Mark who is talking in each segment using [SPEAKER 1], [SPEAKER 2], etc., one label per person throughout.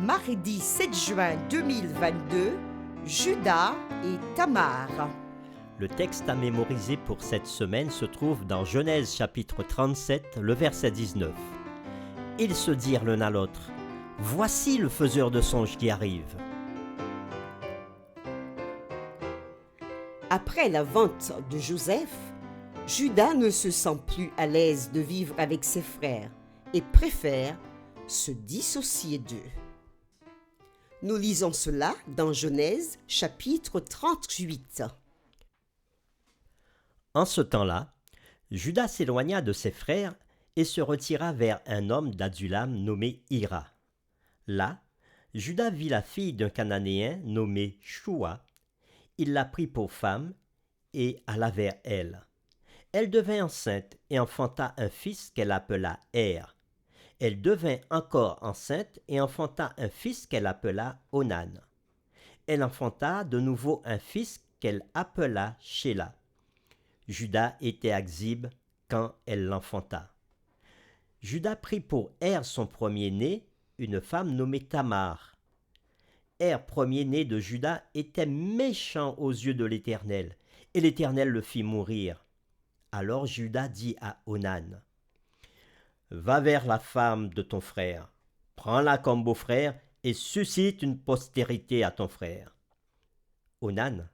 [SPEAKER 1] Mardi 7 juin 2022, Judas et Tamar.
[SPEAKER 2] Le texte à mémoriser pour cette semaine se trouve dans Genèse chapitre 37, le verset 19. Ils se dirent l'un à l'autre, « Voici le faiseur de songes qui arrive. »
[SPEAKER 1] Après la vente de Joseph, Judas ne se sent plus à l'aise de vivre avec ses frères et préfère se dissocier d'eux. Nous lisons cela dans Genèse chapitre 38.
[SPEAKER 2] En ce temps-là, Judas s'éloigna de ses frères et se retira vers un homme d'Adulam nommé Hira. Là, Judas vit la fille d'un Cananéen nommé Shua. Il la prit pour femme et alla vers elle. Elle devint enceinte et enfanta un fils qu'elle appela Er. Elle devint encore enceinte et enfanta un fils qu'elle appela Onan. Elle enfanta de nouveau un fils qu'elle appela Shéla. Judas était à Xib quand elle l'enfanta. Judas prit pour Er son premier-né une femme nommée Tamar. Er, premier-né de Judas, était méchant aux yeux de l'Éternel, et l'Éternel le fit mourir. Alors Judas dit à Onan, « Va vers la femme de ton frère, prends-la comme beau-frère et suscite une postérité à ton frère. » Onan,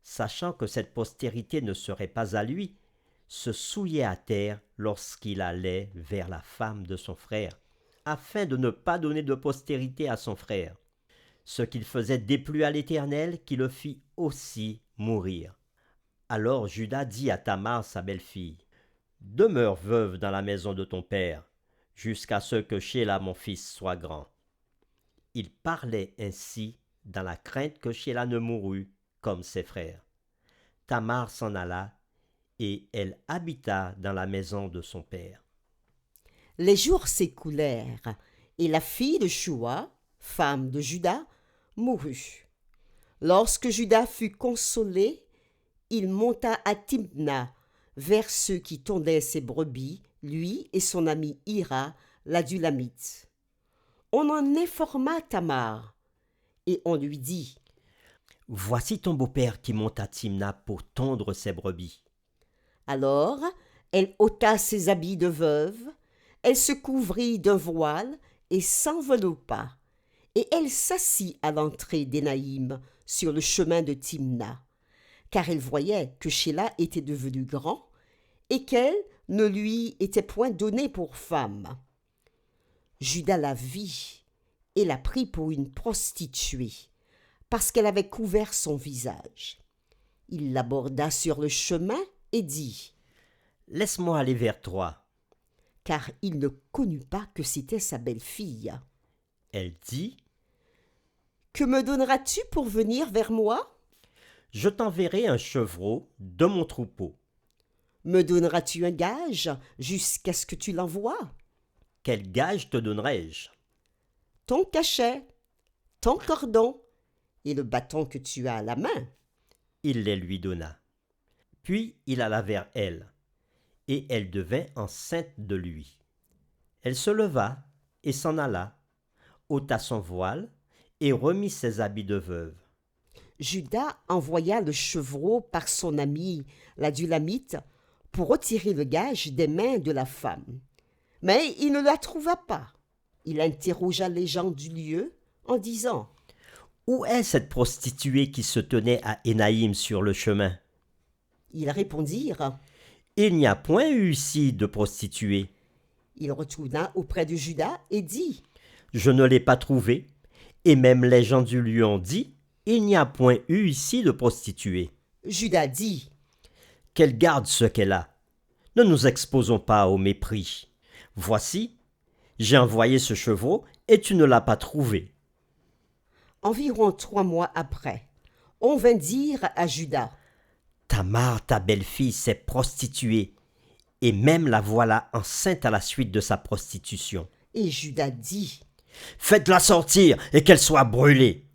[SPEAKER 2] sachant que cette postérité ne serait pas à lui, se souillait à terre lorsqu'il allait vers la femme de son frère, afin de ne pas donner de postérité à son frère. Ce qu'il faisait déplut à l'Éternel, qui le fit aussi mourir. Alors Judas dit à Tamar, sa belle-fille, « Demeure veuve dans la maison de ton père, jusqu'à ce que Shéla mon fils soit grand. » Il parlait ainsi dans la crainte que Shéla ne mourût comme ses frères. Tamar s'en alla, et elle habita dans la maison de son père.
[SPEAKER 1] Les jours s'écoulèrent, et la fille de Shua, femme de Judas, mourut. Lorsque Judas fut consolé, il monta à Timna, vers ceux qui tondaient ses brebis, lui et son ami Hira, l'Adulamite. On en informa Tamar, et on lui dit,
[SPEAKER 2] « Voici ton beau-père qui monte à Timna pour tondre ses brebis. »
[SPEAKER 1] Alors elle ôta ses habits de veuve, elle se couvrit d'un voile et s'enveloppa, et elle s'assit à l'entrée d'Énaïm sur le chemin de Timna, car elle voyait que Shéla était devenu grand et qu'elle ne lui était point donnée pour femme. Judas la vit et la prit pour une prostituée, parce qu'elle avait couvert son visage. Il l'aborda sur le chemin et dit,
[SPEAKER 2] « Laisse-moi aller vers toi. »
[SPEAKER 1] Car il ne connut pas que c'était sa belle-fille.
[SPEAKER 2] Elle dit,
[SPEAKER 1] « Que me donneras-tu pour venir vers moi? »
[SPEAKER 2] « Je t'enverrai un chevreau de mon troupeau. »«
[SPEAKER 1] Me donneras-tu un gage jusqu'à ce que tu l'envoies? » ?»«
[SPEAKER 2] Quel gage te donnerai-je? » ?»«
[SPEAKER 1] Ton cachet, ton cordon et le bâton que tu as à la main. »
[SPEAKER 2] Il les lui donna. Puis il alla vers elle, et elle devint enceinte de lui. Elle se leva et s'en alla, ôta son voile et remit ses habits de veuve.
[SPEAKER 1] Judas envoya le chevreau par son ami l'Adulamite pour retirer le gage des mains de la femme. Mais il ne la trouva pas. Il interrogea les gens du lieu en disant,
[SPEAKER 2] « Où est cette prostituée qui se tenait à Énaïm sur le chemin? »
[SPEAKER 1] Ils répondirent,
[SPEAKER 2] « Il n'y a point eu ici de prostituée. »
[SPEAKER 1] Il retourna auprès de Judas et dit,
[SPEAKER 2] « Je ne l'ai pas trouvée, et même les gens du lieu ont dit, il n'y a point eu ici de prostituée. »
[SPEAKER 1] Judas dit,
[SPEAKER 2] « Qu'elle garde ce qu'elle a. Ne nous exposons pas au mépris. Voici, j'ai envoyé ce chevreau, et tu ne l'as pas trouvé. »
[SPEAKER 1] Environ 3 mois après, on vint dire à Judas,
[SPEAKER 2] « Tamar, ta belle-fille, s'est prostituée, et même la voilà enceinte à la suite de sa prostitution. »
[SPEAKER 1] Et Judas dit,
[SPEAKER 2] « Faites-la sortir et qu'elle soit brûlée. »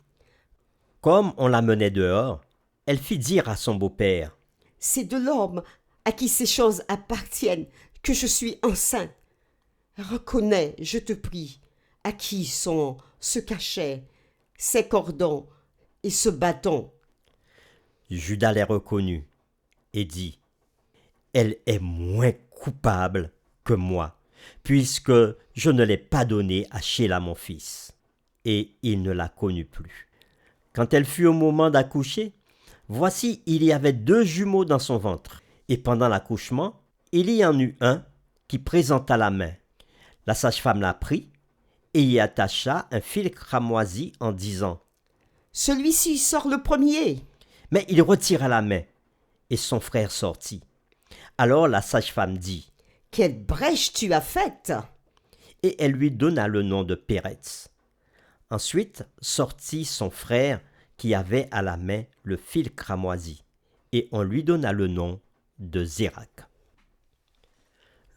[SPEAKER 2] Comme on la menait dehors, elle fit dire à son beau-père,
[SPEAKER 1] « C'est de l'homme à qui ces choses appartiennent que je suis enceinte. Reconnais, je te prie, à qui sont ce cachet, ces cordons et ce bâton?
[SPEAKER 2] Judas les reconnut et dit, elle est moins coupable que moi, puisque je ne l'ai pas donnée à Shéla mon fils. Et il ne la connut plus. Quand elle fut au moment d'accoucher, voici, il y avait 2 jumeaux dans son ventre. Et pendant l'accouchement, il y en eut un qui présenta la main. La sage-femme la prit et y attacha un fil cramoisi en disant,
[SPEAKER 1] Celui-ci sort le premier.
[SPEAKER 2] mais il retira la main, et son frère sortit. Alors la sage-femme dit,
[SPEAKER 1] Quelle brèche tu as faite!
[SPEAKER 2] et elle lui donna le nom de Péretz. Ensuite sortit son frère qui avait à la main le fil cramoisi, et on lui donna le nom de Zérak.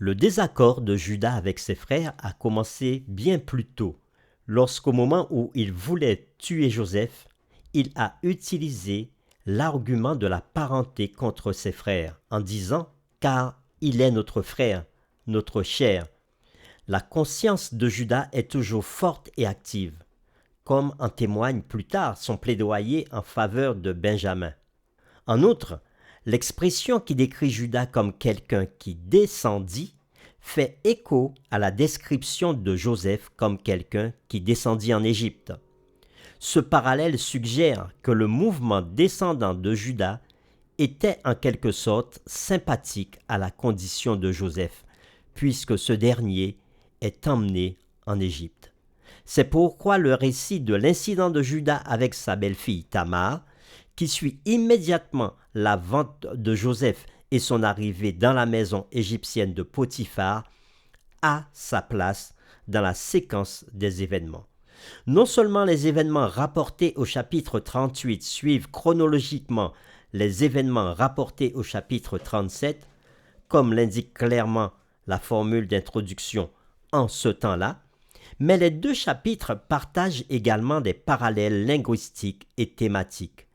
[SPEAKER 2] Le désaccord de Judas avec ses frères a commencé bien plus tôt. Lorsqu'au moment où il voulait tuer Joseph, il a utilisé l'argument de la parenté contre ses frères, en disant « car il est notre frère, notre chair ». La conscience de Judas est toujours forte et active, comme en témoigne plus tard son plaidoyer en faveur de Benjamin. En outre, l'expression qui décrit Judas comme quelqu'un qui descendit fait écho à la description de Joseph comme quelqu'un qui descendit en Égypte. Ce parallèle suggère que le mouvement descendant de Judas était en quelque sorte sympathique à la condition de Joseph, puisque ce dernier est emmené en Égypte. C'est pourquoi le récit de l'incident de Judas avec sa belle-fille Tamar, qui suit immédiatement la vente de Joseph et son arrivée dans la maison égyptienne de Potiphar, a sa place dans la séquence des événements. Non seulement les événements rapportés au chapitre 38 suivent chronologiquement les événements rapportés au chapitre 37, comme l'indique clairement la formule d'introduction en ce temps-là, mais les 2 chapitres partagent également des parallèles linguistiques et thématiques.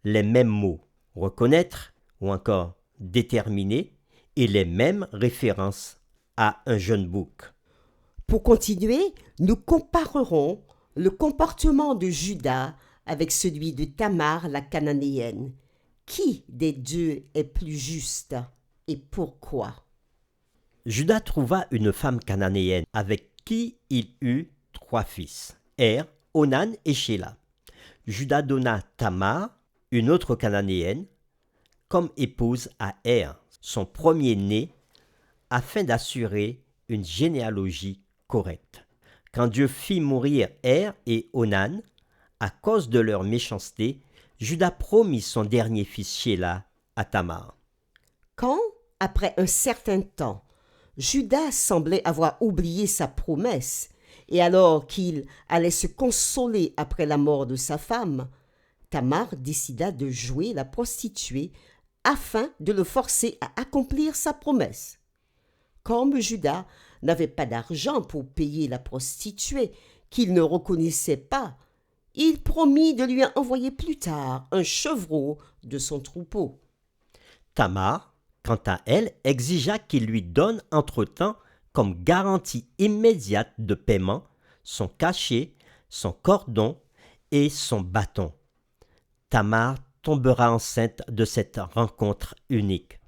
[SPEAKER 2] Les mêmes mots, reconnaître ou encore déterminer, et les mêmes références à un jeune bouc.
[SPEAKER 1] Pour continuer, nous comparerons le comportement de Judas avec celui de Tamar la cananéenne. Qui des 2 est plus juste et pourquoi?
[SPEAKER 2] Judas trouva une femme cananéenne avec qui il eut 3 fils, Er, Onan et Shéla. Judas donna Tamar, une autre cananéenne, comme épouse à Er, son premier-né, afin d'assurer une généalogie correcte. Quand Dieu fit mourir Er et Onan, à cause de leur méchanceté, Judas promit son dernier fils Shéla à Tamar.
[SPEAKER 1] Quand, après un certain temps, Judas semblait avoir oublié sa promesse, et alors qu'il allait se consoler après la mort de sa femme, Tamar décida de jouer la prostituée afin de le forcer à accomplir sa promesse. Comme Judas n'avait pas d'argent pour payer la prostituée qu'il ne reconnaissait pas, il promit de lui envoyer plus tard un chevreau de son troupeau.
[SPEAKER 2] Tamar, quant à elle, exigea qu'il lui donne entre-temps comme garantie immédiate de paiement son cachet, son cordon et son bâton. Tamar tombera enceinte de cette rencontre unique.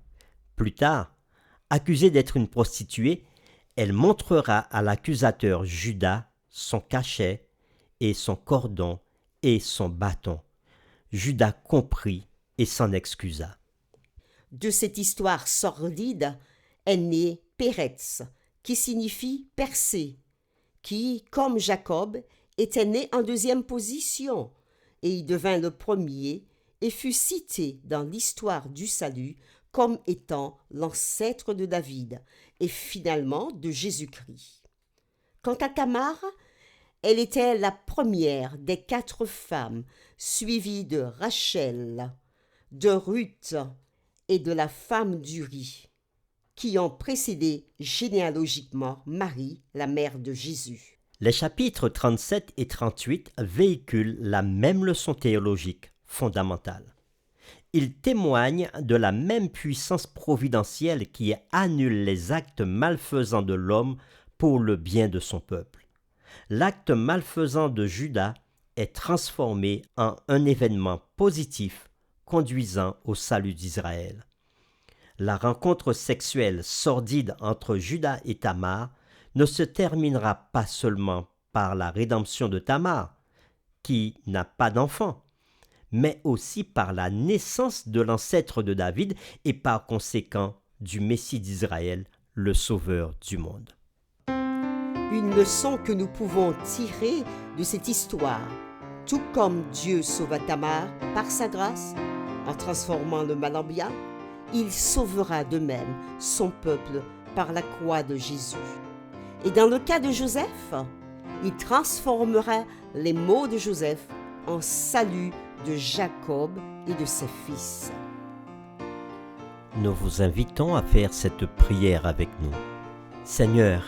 [SPEAKER 2] Plus tard, accusée d'être une prostituée, elle montrera à l'accusateur Judas son cachet et son cordon et son bâton. Judas comprit et s'en excusa.
[SPEAKER 1] De cette histoire sordide est né Péretz, qui signifie percé, qui, comme Jacob, était né en 2e position, et y devint le premier et fut cité dans l'histoire du salut comme étant l'ancêtre de David et finalement de Jésus-Christ. Quant à Tamar, elle était la première des 4 femmes, suivie de Rachel, de Ruth et de la femme d'Uri, qui ont précédé généalogiquement Marie, la mère de Jésus.
[SPEAKER 2] Les chapitres 37 et 38 véhiculent la même leçon théologique fondamentale. Ils témoignent de la même puissance providentielle qui annule les actes malfaisants de l'homme pour le bien de son peuple. l'acte malfaisant de Judas est transformé en un événement positif conduisant au salut d'Israël. La rencontre sexuelle sordide entre Judas et Tamar ne se terminera pas seulement par la rédemption de Tamar, qui n'a pas d'enfant, mais aussi par la naissance de l'ancêtre de David et par conséquent du Messie d'Israël, le Sauveur du monde.
[SPEAKER 1] Une leçon que nous pouvons tirer de cette histoire, tout comme Dieu sauva Tamar par sa grâce, en transformant le mal en bien, il sauvera de même son peuple par la croix de Jésus. Et dans le cas de Joseph, il transformera les maux de Joseph en salut de Jacob et de ses fils.
[SPEAKER 2] Nous vous invitons à faire cette prière avec nous. Seigneur,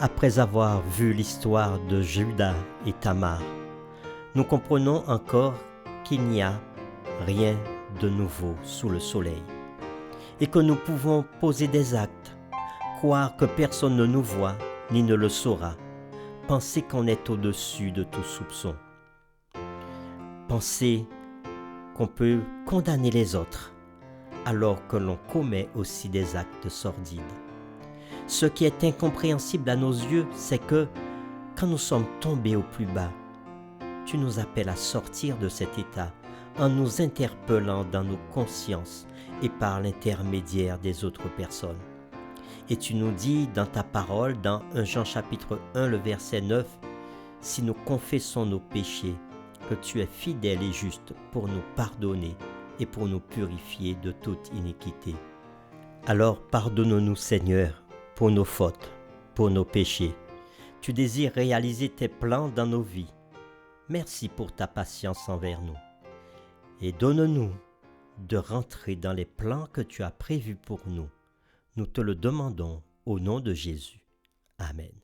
[SPEAKER 2] après avoir vu l'histoire de Judas et Tamar, nous comprenons encore qu'il n'y a rien de nouveau sous le soleil et que nous pouvons poser des actes, croire que personne ne nous voit ni ne le saura, penser qu'on est au-dessus de tout soupçon, penser qu'on peut condamner les autres alors que l'on commet aussi des actes sordides. Ce qui est incompréhensible à nos yeux, c'est que quand nous sommes tombés au plus bas, tu nous appelles à sortir de cet état en nous interpellant dans nos consciences et par l'intermédiaire des autres personnes. Et tu nous dis dans ta parole, dans 1 Jean chapitre 1, le verset 9, « Si nous confessons nos péchés, que tu es fidèle et juste pour nous pardonner et pour nous purifier de toute iniquité. » Alors pardonne-nous, Seigneur, pour nos fautes, pour nos péchés. Tu désires réaliser tes plans dans nos vies. Merci pour ta patience envers nous. Et donne-nous de rentrer dans les plans que tu as prévus pour nous. Nous te le demandons au nom de Jésus. Amen.